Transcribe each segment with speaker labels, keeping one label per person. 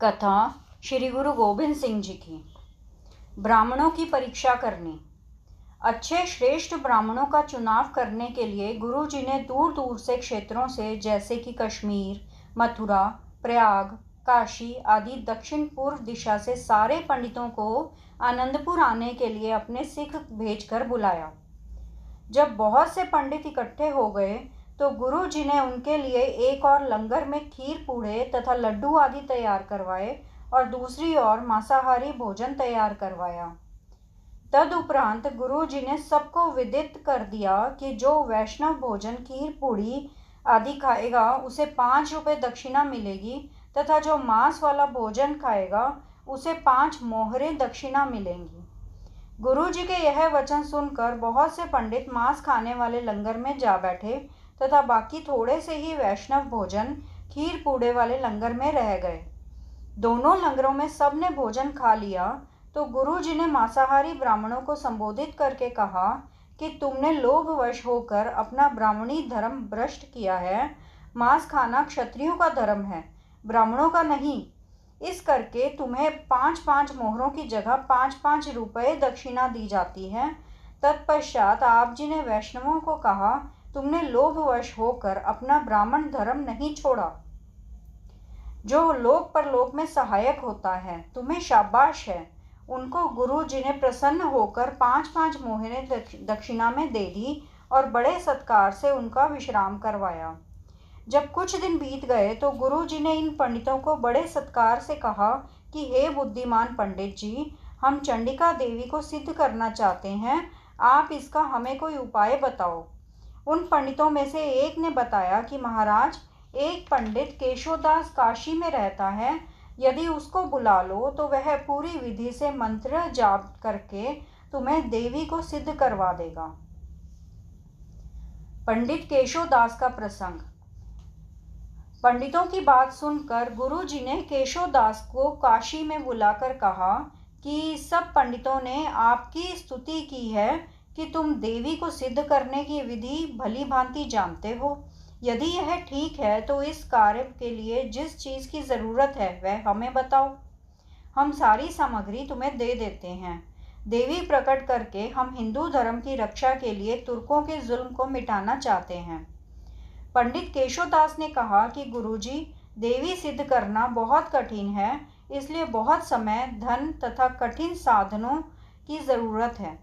Speaker 1: कथा श्री गुरु गोविंद सिंह जी की। ब्राह्मणों की परीक्षा करनी। अच्छे श्रेष्ठ ब्राह्मणों का चुनाव करने के लिए गुरु जी ने दूर दूर से क्षेत्रों से, जैसे कि कश्मीर, मथुरा, प्रयाग, काशी आदि दक्षिण पूर्व दिशा से सारे पंडितों को आनंदपुर आने के लिए अपने सिख भेजकर बुलाया। जब बहुत से पंडित इकट्ठे हो गए तो गुरु जी ने उनके लिए एक और लंगर में खीर पूड़े तथा लड्डू आदि तैयार करवाए और दूसरी ओर मांसाहारी भोजन तैयार करवाया। तदुपरांत गुरु जी ने सबको विदित कर दिया कि जो वैष्णव भोजन खीर पूड़ी आदि खाएगा उसे 5 रुपये दक्षिणा मिलेगी तथा जो मांस वाला भोजन खाएगा उसे 5 मोहरें दक्षिणा मिलेंगी। गुरु जी के यह वचन सुनकर बहुत से पंडित मांस खाने वाले लंगर में जा बैठे तथा बाकी थोड़े से ही वैष्णव भोजन खीर पूड़े वाले लंगर में रह गए। दोनों लंगरों में सबने भोजन खा लिया तो गुरु जी ने मांसाहारी ब्राह्मणों को संबोधित करके कहा कि तुमने लोभवश होकर अपना ब्राह्मणी धर्म भ्रष्ट किया है। मांस खाना क्षत्रियों का धर्म है, ब्राह्मणों का नहीं। इस करके तुम्हें 5-5 मोहरों की जगह 5-5 रुपये दक्षिणा दी जाती है। तत्पश्चात आप जी ने वैष्णवों को कहा, तुमने लोभवश होकर अपना ब्राह्मण धर्म नहीं छोड़ा, जो लोक परलोक में सहायक होता है। तुम्हें शाबाश है। उनको गुरु जी ने प्रसन्न होकर 5-5 मोहरें दक्षिणा में दे दी और बड़े सत्कार से उनका विश्राम करवाया। जब कुछ दिन बीत गए तो गुरु जी ने इन पंडितों को बड़े सत्कार से कहा कि हे बुद्धिमान पंडित जी, हम चंडिका देवी को सिद्ध करना चाहते हैं, आप इसका हमें कोई उपाय बताओ। उन पंडितों में से एक ने बताया कि महाराज, एक पंडित केशोदास काशी में रहता है, यदि उसको बुला लो तो वह पूरी विधि से मंत्र जाप करके तुम्हें देवी को सिद्ध करवा देगा। पंडित केशोदास का प्रसंग। पंडितों की बात सुनकर गुरु जी ने केशोदास को काशी में बुलाकर कहा कि सब पंडितों ने आपकी स्तुति की है कि तुम देवी को सिद्ध करने की विधि भली भांति जानते हो। यदि यह ठीक है तो इस कार्य के लिए जिस चीज़ की ज़रूरत है वह हमें बताओ, हम सारी सामग्री तुम्हें दे देते हैं। देवी प्रकट करके हम हिंदू धर्म की रक्षा के लिए तुर्कों के जुल्म को मिटाना चाहते हैं। पंडित केशोदास ने कहा कि गुरुजी, देवी सिद्ध करना बहुत कठिन है, इसलिए बहुत समय, धन तथा कठिन साधनों की ज़रूरत है।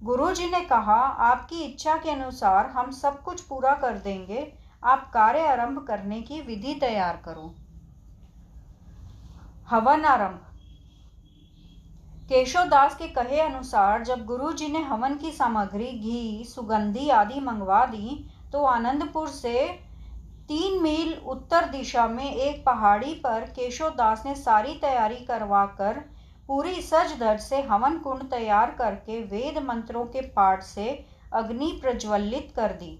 Speaker 1: गुरुजी ने कहा, आपकी इच्छा के अनुसार हम सब कुछ पूरा कर देंगे, आप कार्य आरंभ करने की विधि तैयार करो। हवन आरंभ। केशोदास के कहे अनुसार जब गुरुजी ने हवन की सामग्री, घी, सुगंधी आदि मंगवा दी तो आनंदपुर से 3 मील उत्तर दिशा में एक पहाड़ी पर केशोदास ने सारी तैयारी करवाकर पूरी सज धज से हवन कुंड तैयार करके वेद मंत्रों के पाठ से अग्नि प्रज्वलित कर दी।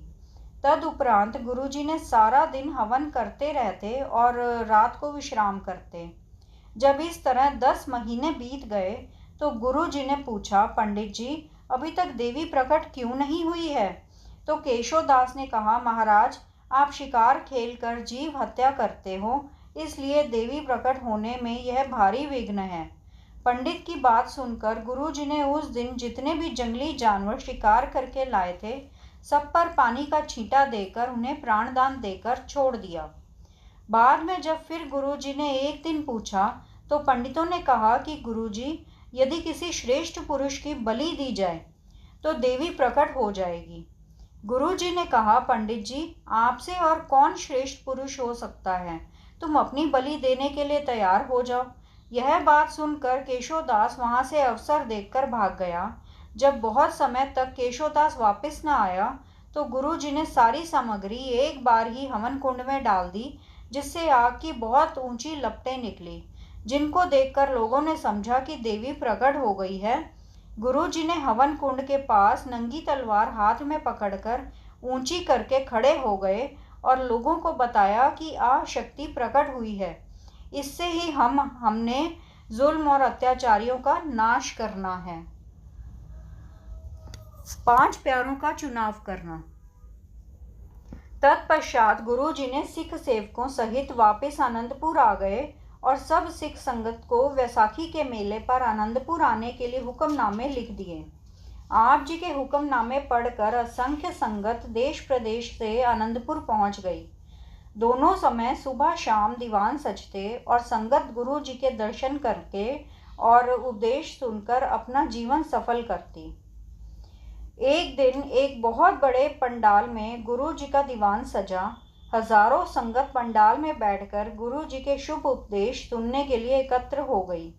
Speaker 1: तदुपरांत गुरुजी ने सारा दिन हवन करते रहते और रात को विश्राम करते। जब इस तरह 10 महीने बीत गए तो गुरुजी ने पूछा, पंडित जी, अभी तक देवी प्रकट क्यों नहीं हुई है? तो केशोदास ने कहा, महाराज, आप शिकार खेलकर जीव हत्या करते हो, इसलिए देवी प्रकट होने में यह भारी विघ्न है। पंडित की बात सुनकर गुरुजी ने उस दिन जितने भी जंगली जानवर शिकार करके लाए थे सब पर पानी का छींटा देकर उन्हें प्राणदान देकर छोड़ दिया। बाद में जब फिर गुरुजी ने एक दिन पूछा तो पंडितों ने कहा कि गुरुजी, यदि किसी श्रेष्ठ पुरुष की बलि दी जाए तो देवी प्रकट हो जाएगी। गुरुजी ने कहा, पंडित जी, आपसे और कौन श्रेष्ठ पुरुष हो सकता है, तुम अपनी बलि देने के लिए तैयार हो जाओ। यह बात सुनकर केशोदास वहां से अवसर देखकर भाग गया। जब बहुत समय तक केशोदास वापस न आया तो गुरुजी ने सारी सामग्री एक बार ही हवन कुंड में डाल दी, जिससे आग की बहुत ऊंची लपटें निकली, जिनको देखकर लोगों ने समझा कि देवी प्रकट हो गई है। गुरुजी ने हवन कुंड के पास नंगी तलवार हाथ में पकड़कर ऊंची करके खड़े हो गए और लोगों को बताया कि शक्ति प्रकट हुई है, इससे ही हमने जुल्म और अत्याचारियों का नाश करना है। 5 प्यारों का चुनाव करना। तत्पश्चात गुरुजी ने सिख सेवकों सहित वापस आनंदपुर आ गए और सब सिख संगत को वैसाखी के मेले पर आनंदपुर आने के लिए हुक्मनामे लिख दिए। आप जी के हुक्मनामे पढ़कर असंख्य संगत देश प्रदेश से आनंदपुर पहुंच गई। दोनों समय सुबह शाम दीवान सजते और संगत गुरु जी के दर्शन करके और उपदेश सुनकर अपना जीवन सफल करती। एक दिन एक बहुत बड़े पंडाल में गुरु जी का दीवान सजा। हजारों संगत पंडाल में बैठकर गुरु जी के शुभ उपदेश सुनने के लिए एकत्र हो गई।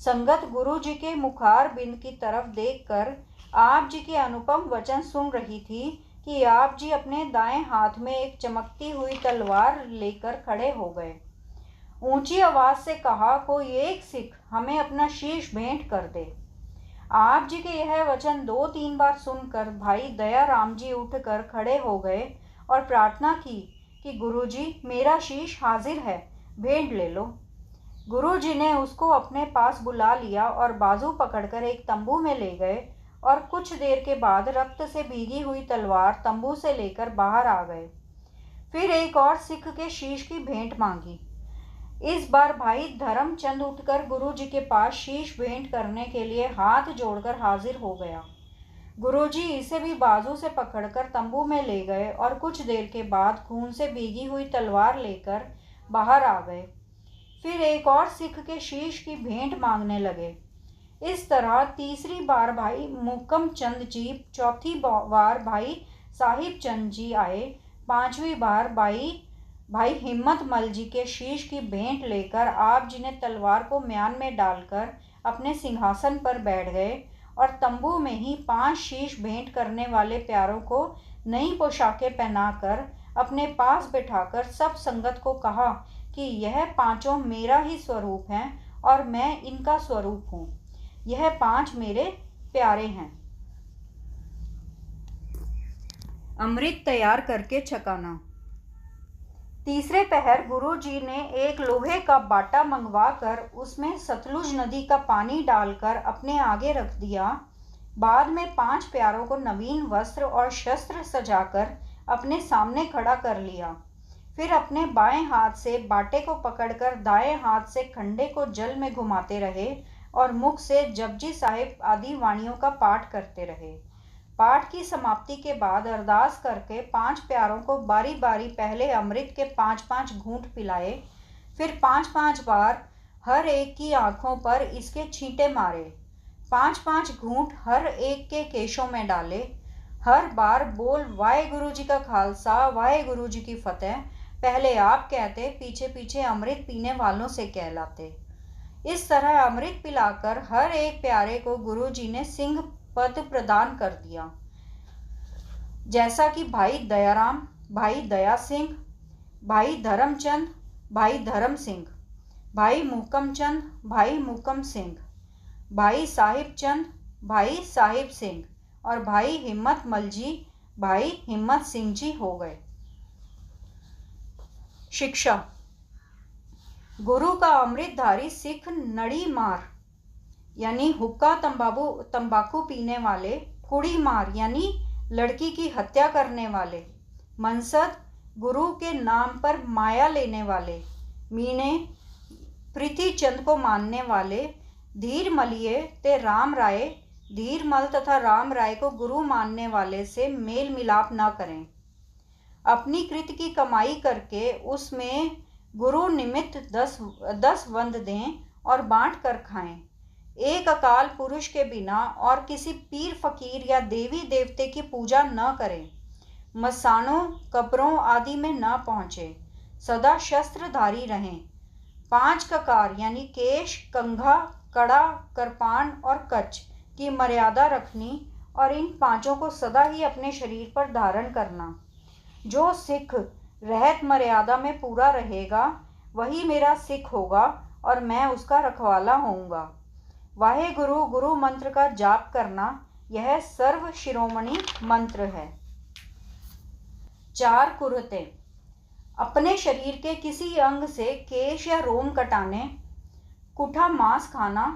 Speaker 1: संगत गुरु जी के मुखार बिंद की तरफ देखकर आप जी के अनुपम वचन सुन रही थी कि आप जी अपने दाएं हाथ में एक चमकती हुई तलवार लेकर खड़े हो गए। ऊंची आवाज से कहा, कोई एक सिख हमें अपना शीश भेंट कर दे। आप जी के यह वचन 2-3 बार सुनकर भाई दयाराम जी उठकर खड़े हो गए और प्रार्थना की कि गुरुजी मेरा शीश हाजिर है, भेंट ले लो। गुरुजी ने उसको अपने पास बुला लिया और बाजू पकड़कर एक तंबू में ले गए और कुछ देर के बाद रक्त से भीगी हुई तलवार तंबू से लेकर बाहर आ गए। फिर एक और सिख के शीश की भेंट मांगी। इस बार भाई धर्मचंद उठकर गुरुजी के पास शीश भेंट करने के लिए हाथ जोड़कर हाजिर हो गया। गुरुजी इसे भी बाजू से पकड़कर तंबू में ले गए और कुछ देर के बाद खून से भीगी हुई तलवार लेकर बाहर आ गए। फिर एक और सिख के शीश की भेंट मांगने लगे। इस तरह तीसरी बार भाई मुकम चंद जी, चौथी बार भाई साहिब चंद जी आए, पांचवी बार भाई हिम्मत मल जी के शीश की भेंट लेकर आप जी ने तलवार को म्यान में डालकर अपने सिंहासन पर बैठ गए और तंबू में ही 5 शीश भेंट करने वाले प्यारों को नई पोशाकें पहनाकर अपने पास बिठाकर सब संगत को कहा कि यह पांचों मेरा ही स्वरूप हैं और मैं इनका स्वरूप हूँ। यह 5 मेरे प्यारे हैं। अमृत तैयार करके छकाना। तीसरे पहर गुरुजी ने एक लोहे का बाटा मंगवाकर उसमें सतलुज नदी का पानी डालकर अपने आगे रख दिया। बाद में 5 प्यारों को नवीन वस्त्र और शस्त्र सजाकर अपने सामने खड़ा कर लिया। फिर अपने बाएं हाथ से बाटे को पकड़कर दाएं हाथ से खंडे को जल में घुमाते रहे और मुख से जपजी साहिब आदि वाणियों का पाठ करते रहे। पाठ की समाप्ति के बाद अरदास करके 5 प्यारों को बारी बारी पहले अमृत के 5-5 घूंट पिलाए। फिर 5-5 बार हर एक की आंखों पर इसके छींटे मारे। 5-5 घूंट हर एक के केशों में डाले। हर बार बोल वाहेगुरु जी का खालसा, वाहेगुरु जी की फतेह पहले आप कहते, पीछे पीछे अमृत पीने वालों से कहलाते। इस तरह अमृत पिलाकर हर एक प्यारे को गुरु जी ने सिंह पद प्रदान कर दिया, जैसा कि भाई दयाराम, भाई दया सिंह, भाई धर्मचंद, भाई धर्म सिंह, भाई मुकम चंद, भाई मुकम सिंह, भाई साहिब चंद, भाई साहिब सिंह और भाई हिम्मत मलजी, भाई हिम्मत सिंह जी हो गए। शिक्षा। गुरु का अमृतधारी सिख नड़ी मार यानी हुक्का तंबाकू पीने वाले, कुड़ी मार यानी लड़की की हत्या करने वाले, मनसद गुरु के नाम पर माया लेने वाले, मीणे प्रीति चंद को मानने वाले, धीर मलिए ते राम राय, धीर मल तथा राम राय को गुरु मानने वाले से मेल मिलाप न करें। अपनी कृत की कमाई करके उसमें गुरु निमित्त 10 वंद दें और बांट कर खाएं। एक अकाल पुरुष के बिना और किसी पीर फकीर या देवी देवते की पूजा न करें। मसानों, कब्रों आदि में न पहुँचे। सदा शस्त्रधारी रहें। 5 ककार यानी केश, कंघा, कड़ा, करपान और कच की मर्यादा रखनी और इन 5 को सदा ही अपने शरीर पर धारण करना। जो सिख रहत मर्यादा में पूरा रहेगा वही मेरा सिख होगा और मैं उसका रखवाला होऊंगा। वाहेगुरु गुरु मंत्र का जाप करना यह सर्व शिरोमणि मंत्र है। 4 कुरतें। अपने शरीर के किसी अंग से केश या रोम कटाने, कुठा मांस खाना,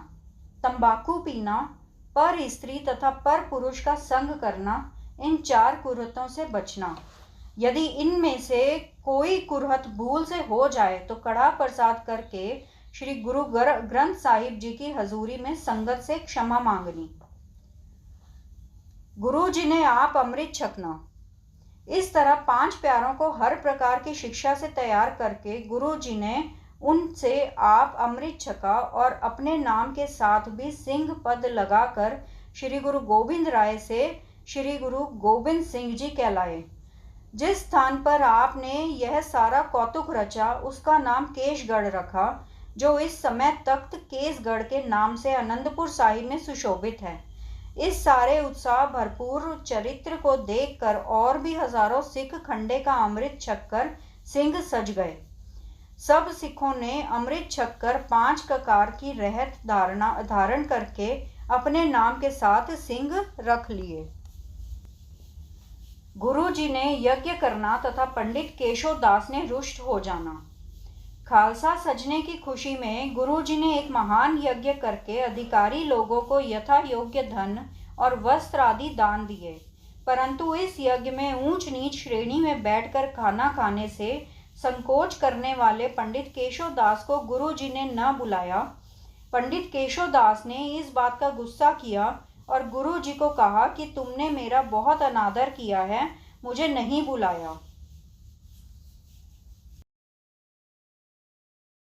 Speaker 1: तंबाकू पीना, पर स्त्री तथा पर पुरुष का संग करना, इन 4 कुरतों से बचना। यदि इनमें से कोई कुरहत भूल से हो जाए तो कड़ा प्रसाद करके श्री गुरु ग्रंथ साहिब जी की हजूरी में संगत से क्षमा मांगनी। गुरु जी ने आप अमृत छकना। इस तरह 5 प्यारों को हर प्रकार की शिक्षा से तैयार करके गुरु जी ने उनसे आप अमृत छका और अपने नाम के साथ भी सिंह पद लगाकर श्री गुरु गोविंद राय से श्री गुरु गोविंद सिंह जी कहलाए। जिस स्थान पर आपने यह सारा कौतुक रचा उसका नाम केशगढ़ रखा, जो इस समय तख्त केसगढ़ के नाम से आनंदपुर साहिब में सुशोभित है। इस सारे उत्साह भरपूर चरित्र को देखकर और भी हजारों सिख खंडे का अमृत छककर सिंह सज गए। सब सिखों ने अमृत छककर 5 ककार की रहत धारण करके अपने नाम के साथ सिंह रख लिए। गुरु जी ने यज्ञ करना तथा पंडित केशव दास ने रुष्ट हो जाना। खालसा सजने की खुशी में गुरु जी ने एक महान यज्ञ करके अधिकारी लोगों को यथा योग्य धन और वस्त्र आदि दान दिए, परंतु इस यज्ञ में ऊंच नीच श्रेणी में बैठकर खाना खाने से संकोच करने वाले पंडित केशव दास को गुरु जी ने न बुलाया। पंडित केशव दास ने इस बात का गुस्सा किया और गुरु जी को कहा कि तुमने मेरा बहुत अनादर किया है, मुझे नहीं बुलाया।